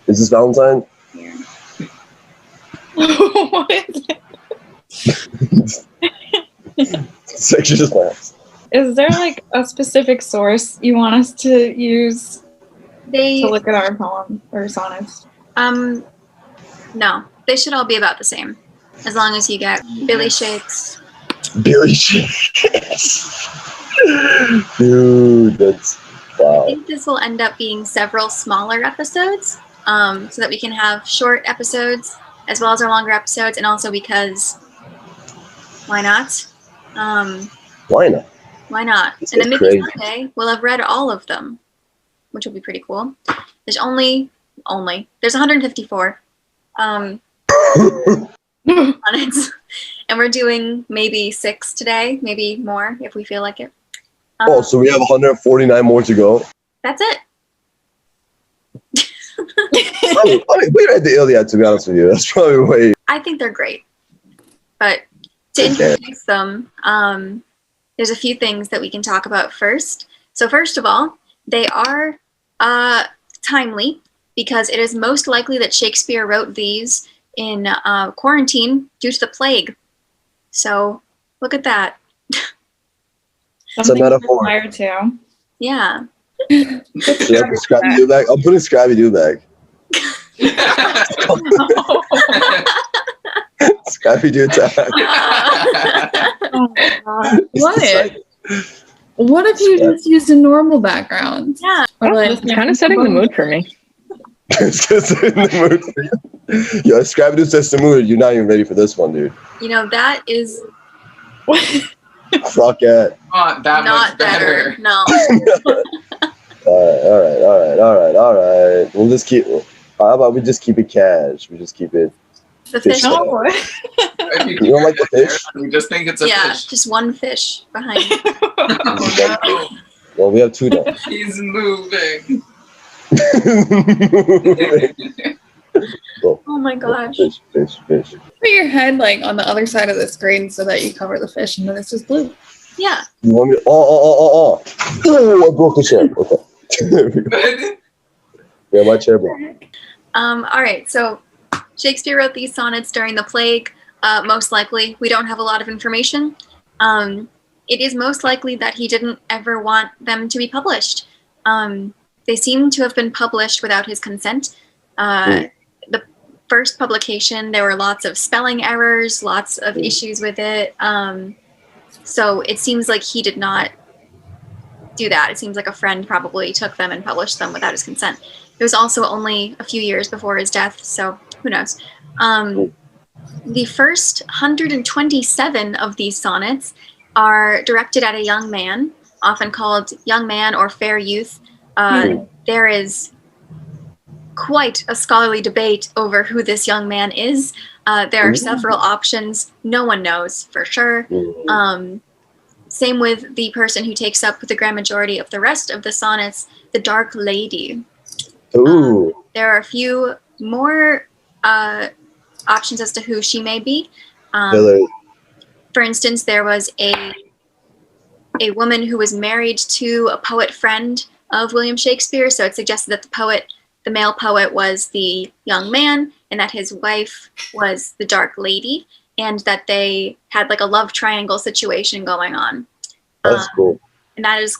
Is this Valentine? Here. What is it? It's actually just my house. Is there like a specific source you want us to use to look at our poem or sonnets? No, they should all be about the same, as long as you get Billy Shakes. Billy Shakes. Dude, that's wow. I think this will end up being several smaller episodes, so that we can have short episodes as well as our longer episodes, and also because why not? Why not? Why not? This And then is maybe crazy. someday we'll have read all of them, which will be pretty cool. There's there's 154 sonnets, and we're doing maybe 6 today, maybe more if we feel like it. So we have 149 more to go. That's it. We read the Iliad, to be honest with you. That's probably way. I think they're great, but to introduce them, there's a few things that we can talk about first. So first of all, they are timely because it is most likely that Shakespeare wrote these in quarantine due to the plague. So look at that. It's a metaphor. Too. Yeah. Should I put Scrappy-Doo back? I'm putting Scrappy-Doo back. Scrappy-Doo attack. Oh my God. What if you just used a normal background? Yeah. Or like, It's kind of setting the mood for me. It's just in the mood for you. Yo, Scrappy-Doo sets the mood. You're not even ready for this one, dude. You know, that is Fuck it. Not that not much better. No. All right. We'll just keep. How about we just keep it cash? We just keep it. The fish. no. If You don't like the fish? You just think it's a Yeah, fish. just one fish behind. Oh, Well, we have 2 now. no. He's moving. Oh my gosh. Fish. Put your head like on the other side of the screen so that you cover the fish and then it's just blue. Yeah. You want me? Oh! I broke the chair. Okay. There we go. Yeah, my chair broke. All right. So Shakespeare wrote these sonnets during the plague. Most likely, we don't have a lot of information. It is most likely that he didn't ever want them to be published. They seem to have been published without his consent. The first publication, there were lots of spelling errors, lots of issues with it. So it seems like he did not do that. It seems like a friend probably took them and published them without his consent. It was also only a few years before his death, so who knows. The first 127 of these sonnets are directed at a young man, often called young man or fair youth. There is quite a scholarly debate over who this young man is. There are several options. No one knows for sure. Same with the person who takes up the grand majority of the rest of the sonnets, the Dark Lady. There are a few more options as to who she may be. For instance, there was a woman who was married to a poet friend of William Shakespeare, so it suggested that the male poet was the young man and that his wife was the Dark Lady, and that they had like a love triangle situation going on. That's cool. And that is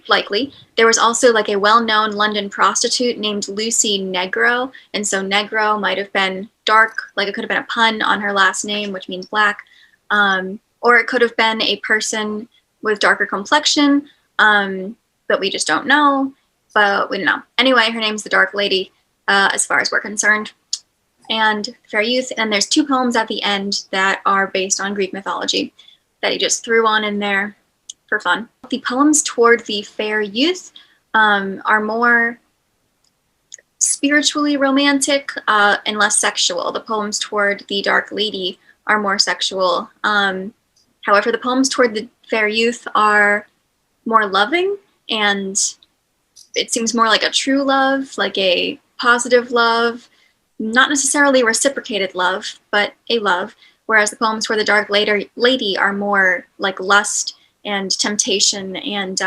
likely. There was also like a well-known London prostitute named Lucy Negro, and so Negro might have been dark, like it could have been a pun on her last name, which means black, or it could have been a person with darker complexion, but we just don't know. But we don't know. Anyway, her name's the Dark Lady, as far as we're concerned, and Fair Youth. And there's 2 poems at the end that are based on Greek mythology that he just threw on in there for fun. The poems toward the Fair Youth are more spiritually romantic and less sexual. The poems toward the Dark Lady are more sexual. However, the poems toward the Fair Youth are more loving, and it seems more like a true love, like a positive love, not necessarily reciprocated love, but a love, whereas the poems toward the Dark Lady are more like lust and temptation and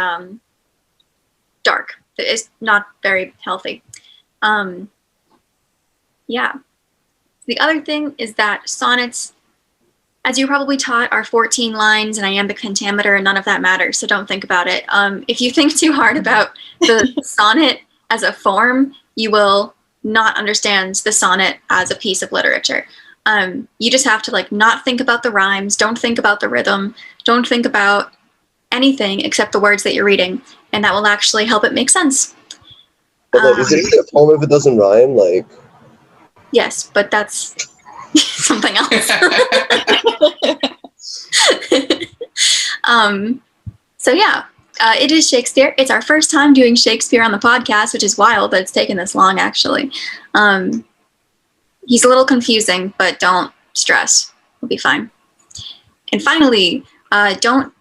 dark. It's not very healthy. Yeah. The other thing is that sonnets, as you probably taught, are 14 lines and iambic pentameter, and none of that matters, so don't think about it. If you think too hard about the sonnet as a form, you will not understand the sonnet as a piece of literature. You just have to like not think about the rhymes, don't think about the rhythm, don't think about anything except the words that you're reading, and that will actually help it make sense. But like, is it really a poem if it doesn't rhyme? Like, yes, but that's something else. So yeah, it is Shakespeare. It's our first time doing Shakespeare on the podcast, which is wild that it's taken this long, actually. He's a little confusing, but don't stress. We'll be fine. And finally, don't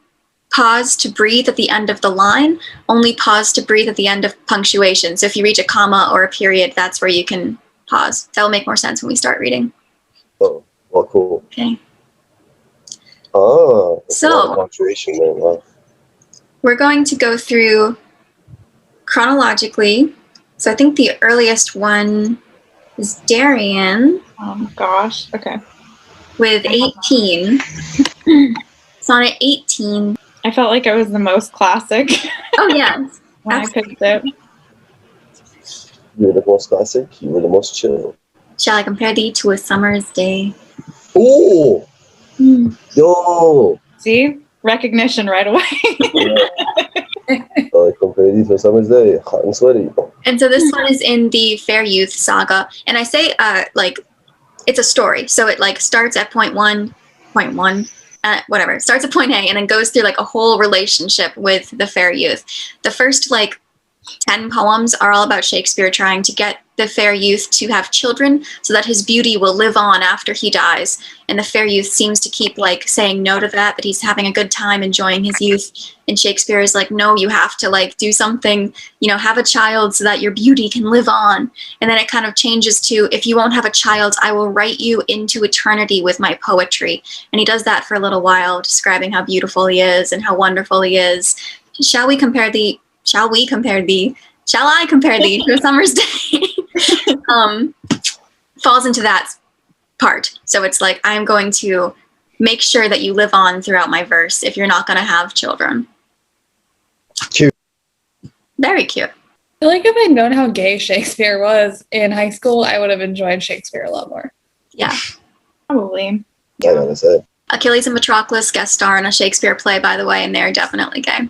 pause to breathe at the end of the line. Only pause to breathe at the end of punctuation. So if you reach a comma or a period, that's where you can pause. That will make more sense when we start reading. oh, well, cool. Okay. Oh, So- a lot of punctuation there. Wow. We're going to go through chronologically. So I think the earliest one is Darian Gosh. Okay. with 18. Sonnet 18. I felt like it was the most classic Oh, yes. when I picked it. You were the most classic. You were the most chill. Shall I compare thee to a summer's day? Oh, yo. See? Recognition right away. Like compare these for summer's day, hot and sweaty. And so this one is in the Fair Youth saga. And I say, like, it's a story. So it, like, starts at point one, whatever. It starts at point A and then goes through, like, a whole relationship with the Fair Youth. The first, like, 10 poems are all about Shakespeare trying to get the fair youth to have children so that his beauty will live on after he dies. And the fair youth seems to keep like saying no to that he's having a good time enjoying his youth. And Shakespeare is like, no, you have to like do something, you know, have a child so that your beauty can live on. And then it kind of changes to, if you won't have a child, I will write you into eternity with my poetry. And he does that for a little while, describing how beautiful he is and how wonderful he is. Shall I compare thee to a summer's day? Falls into that part. So it's like, I'm going to make sure that you live on throughout my verse if you're not going to have children. Cute. Very cute. I feel like if I'd known how gay Shakespeare was in high school, I would have enjoyed Shakespeare a lot more. Yeah. Probably. I gotta say. Achilles and Patroclus guest star in a Shakespeare play, by the way, and they're definitely gay.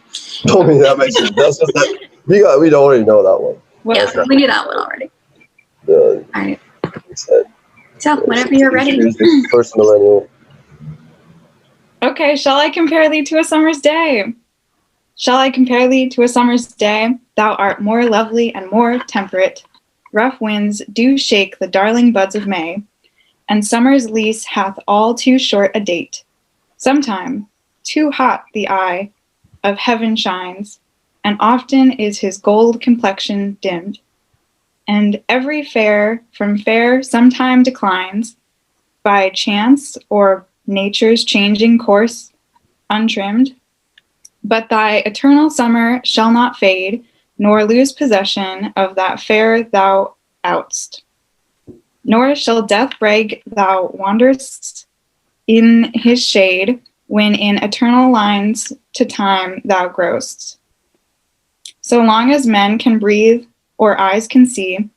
Told me that makes sense. That's just that. We don't already know that one. Yeah, we knew that one already. The All right. said, So whenever you're ready. First millennial. Okay, shall I compare thee to a summer's day? Shall I compare thee to a summer's day? Thou art more lovely and more temperate. Rough winds do shake the darling buds of May, and summer's lease hath all too short a date. Sometime too hot the eye of heaven shines, and often is his gold complexion dimmed. And every fair from fair sometime declines, by chance or nature's changing course untrimmed. But thy eternal summer shall not fade, nor lose possession of that fair thou out'st. Nor shall death brag thou wanderest in his shade, when in eternal lines to time thou growst. So long as men can breathe or eyes can see,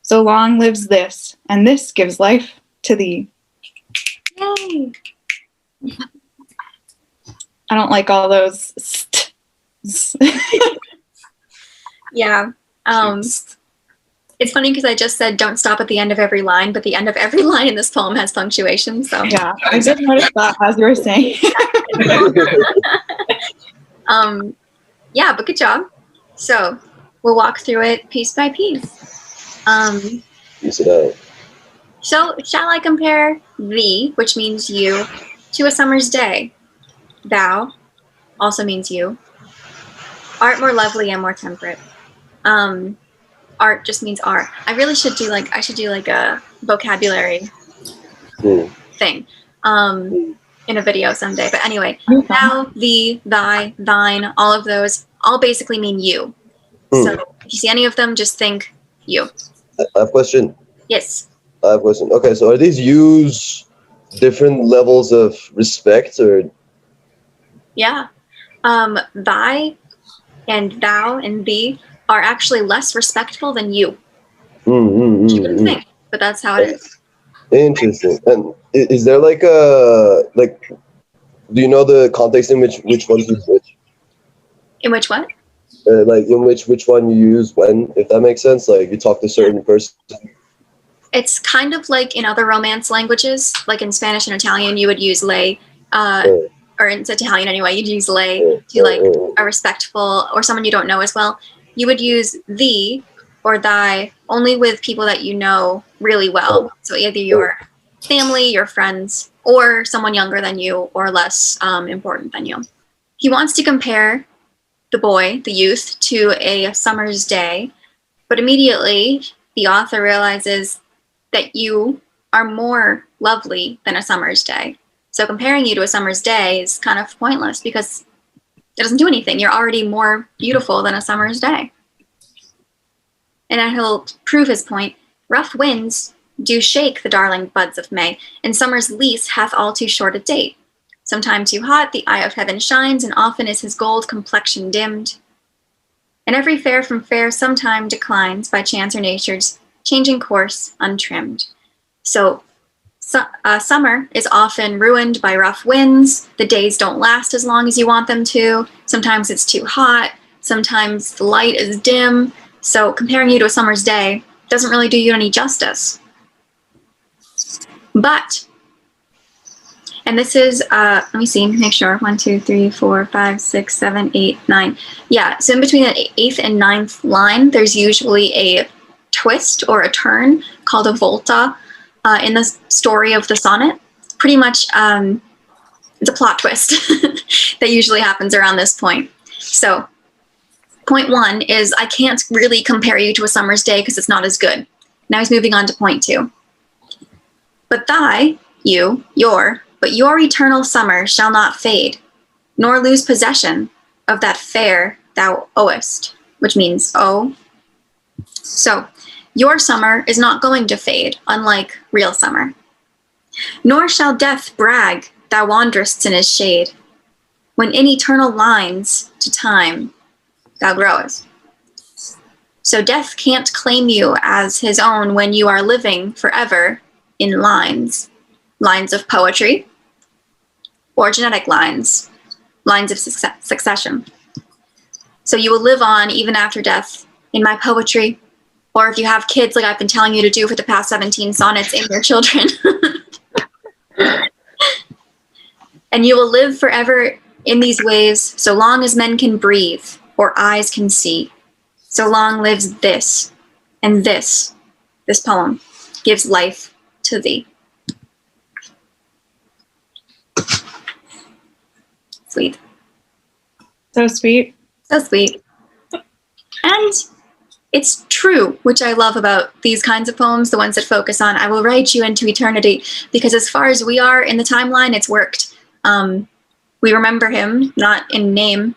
so long lives this, and this gives life to thee. Yay! I don't like all those Yeah. It's funny because I just said don't stop at the end of every line, but the end of every line in this poem has punctuation. So Yeah, I did notice that as you were saying. Yeah, but good job. So we'll walk through it piece by piece. Piece it out. So shall I compare thee, which means you, to a summer's day? Thou also means you. Art more lovely and more temperate. Art just means art. I really should do like a vocabulary thing in a video someday. But anyway, thou, thee, thy, thine, all of those all basically mean you. So if you see any of them, just think you. I have a question. Yes. I have a question. Okay, so are these used different levels of respect, or Yeah. Thy and thou and thee are actually less respectful than you. You wouldn't think, but that's how it is. Interesting. And is there like a like? Do you know the context in which ones use which? In which what? Like in which one you use when, if that makes sense. Like you talk to a certain person. It's kind of like in other Romance languages, like in Spanish and Italian, you would use lei, or in Italian anyway, you'd use lei to like a respectful or someone you don't know as well. You would use thee or thy only with people that you know really well. So either your family, your friends, or someone younger than you or less important than you. He wants to compare the boy, the youth, to a summer's day, but immediately the author realizes that you are more lovely than a summer's day. So comparing you to a summer's day is kind of pointless because it doesn't do anything. You're already more beautiful than a summer's day. And then he'll prove his point. Rough winds do shake the darling buds of May, and summer's lease hath all too short a date. Sometime too hot, the eye of heaven shines, and often is his gold complexion dimmed. And every fair from fair sometime declines by chance or nature's changing course untrimmed. So summer is often ruined by rough winds. The days don't last as long as you want them to. Sometimes it's too hot. Sometimes the light is dim. So comparing you to a summer's day doesn't really do you any justice. But, and this is, let me see, make sure, 1, 2, 3, 4, 5, 6, 7, 8, 9. Yeah, so in between the 8th and 9th line, there's usually a twist or a turn called a volta in the story of the sonnet. Pretty much, it's a plot twist that usually happens around this point. So, point 1 is I can't really compare you to a summer's day because it's not as good. Now he's moving on to point 2. But thy, you, but your eternal summer shall not fade, nor lose possession of that fair thou owest, which means owe. So, your summer is not going to fade, unlike real summer. Nor shall death brag thou wanderest in his shade, when in eternal lines to time thou growest. So death can't claim you as his own when you are living forever in lines of poetry, or genetic lines of succession. So you will live on even after death in my poetry, or if you have kids like I've been telling you to do for the past 17 sonnets in your children. And you will live forever in these ways so long as men can breathe or eyes can see. So long lives this, and this poem gives life to thee. Sweet. So sweet. So sweet. And it's true, which I love about these kinds of poems, the ones that focus on, I will write you into eternity, because as far as we are in the timeline, it's worked. We remember him, not in name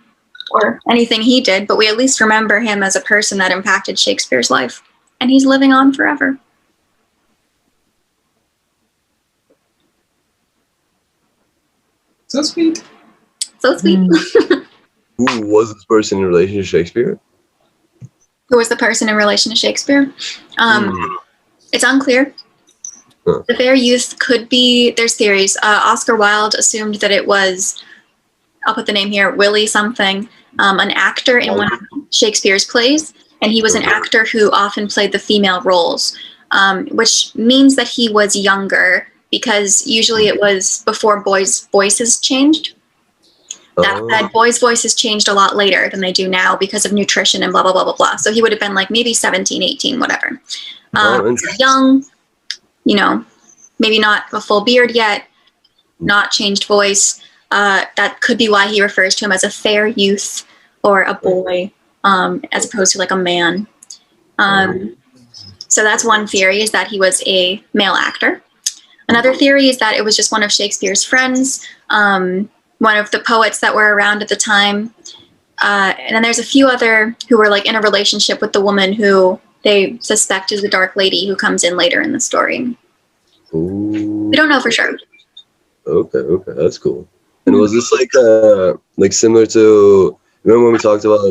or anything he did, but we at least remember him as a person that impacted Shakespeare's life. And he's living on forever. So sweet. So sweet. Who was this person in relation to Shakespeare? Who was the person in relation to Shakespeare? It's unclear. Huh. The fair youth could be, there's theories. Oscar Wilde assumed that it was, I'll put the name here, Willie something, an actor in one of Shakespeare's plays. And he was an actor who often played the female roles, which means that he was younger, because usually it was before boys' voices changed. That said, boys' voices changed a lot later than they do now because of nutrition and blah, blah, blah, blah, blah. So he would have been like maybe 17, 18, whatever. Young, you know, maybe not a full beard yet, not changed voice. That could be why he refers to him as a fair youth or a boy, as opposed to like a man. So that's one theory, is that he was a male actor. Another theory is that it was just one of Shakespeare's friends, one of the poets that were around at the time. And then there's a few other who were like in a relationship with the woman who they suspect is the Dark Lady who comes in later in the story. Ooh. We don't know for sure. Okay, that's cool. And was this like similar to, remember when we talked about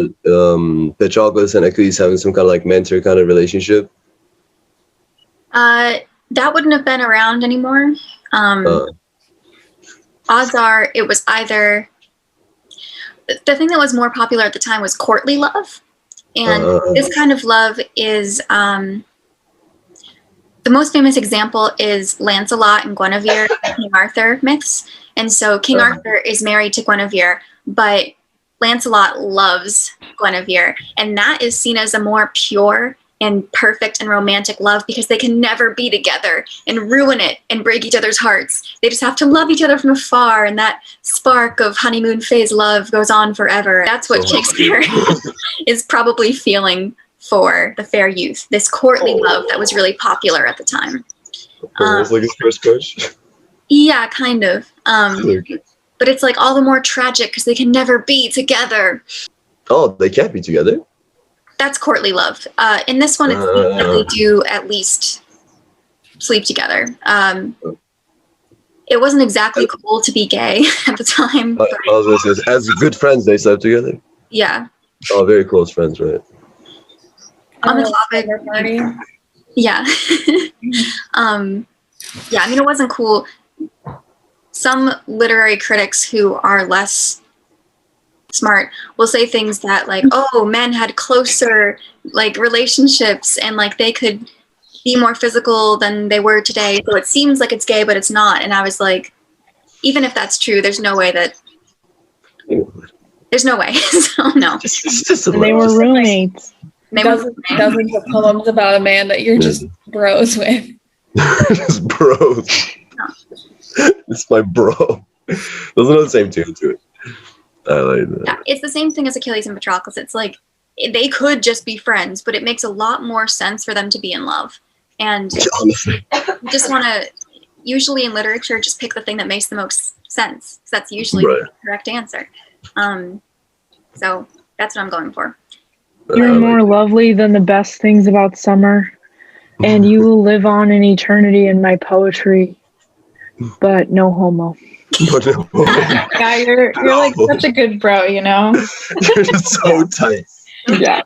Patroclus and Achilles having some kind of like mentor kind of relationship? That wouldn't have been around anymore. Odds are it was either, the thing that was more popular at the time was courtly love. And this kind of love is, the most famous example is Lancelot and Guinevere in King Arthur myths. And so King Arthur is married to Guinevere, but Lancelot loves Guinevere. And that is seen as a more pure and perfect and romantic love because they can never be together and ruin it and break each other's hearts. They just have to love each other from afar, and that spark of honeymoon phase love goes on forever. That's what Shakespeare is probably feeling for the fair youth, this courtly love that was really popular at the time. It was like his first crush. Yeah, kind of. But it's like all the more tragic because they can never be together. Oh, they can't be together? That's courtly love. In this one, it's that they do at least sleep together. It wasn't exactly cool to be gay at the time. As good friends, they slept together? Yeah. Oh, very close friends, right? On the topic, party. yeah. Yeah, I mean, it wasn't cool. Some literary critics who are less smart will say things that like, oh, men had closer like relationships and like they could be more physical than they were today. So it seems like it's gay, but it's not. And I was like, even if that's true, there's no way. So no. They were roommates. Dozens of poems about a man that you're just bros with. Just bros. No. It's my bro. Doesn't have the same tune to it. I like that. Yeah, it's the same thing as Achilles and Patroclus. It's like they could just be friends, but it makes a lot more sense for them to be in love. And Honestly. you just want to, usually in literature, just pick the thing that makes the most sense. Because that's usually the correct answer. So that's what I'm going for. You're more lovely than the best things about summer, and you will live on in eternity in my poetry, but no homo. Yeah, you're like such a good bro, you know? You're just so tight. Yeah.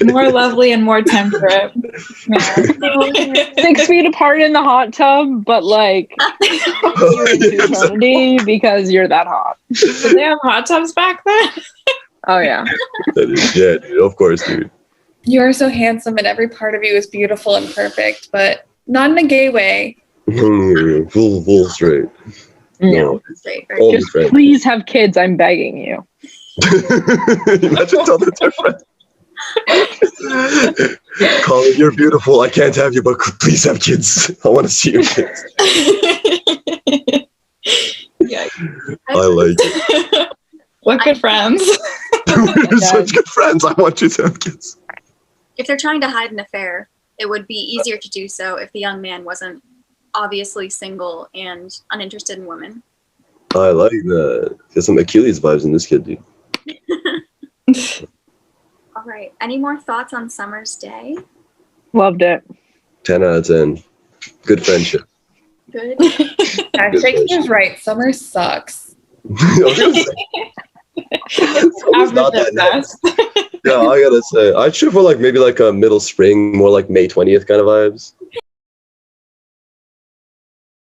More lovely and more temperate. Yeah. 6 feet apart in the hot tub, but like you're in eternity because you're that hot. Did they have hot tubs back then? Oh yeah. Yeah, dude, of course, dude. You are so handsome and every part of you is beautiful and perfect, but not in a gay way. Full straight. No. Straight, right? Only Just friend. please have kids, I'm begging you. Imagine telling it to a friend. Colin, you're beautiful. I can't have you, but please have kids. I want to see your kids. Yeah. I like it. What good friends. We're such good friends. I want you to have kids. If they're trying to hide an affair, it would be easier to do so if the young man wasn't obviously single and uninterested in women. I like that. There's some Achilles vibes in this kid, dude. All right. Any more thoughts on Summer's Day? Loved it. 10 out of 10. Good friendship. Good. Yeah, Shakespeare's right. Summer sucks. I was gonna say, it's not that nice. Yeah, I gotta say, I'd shoot for like maybe like a middle spring, more like May 20th kind of vibes.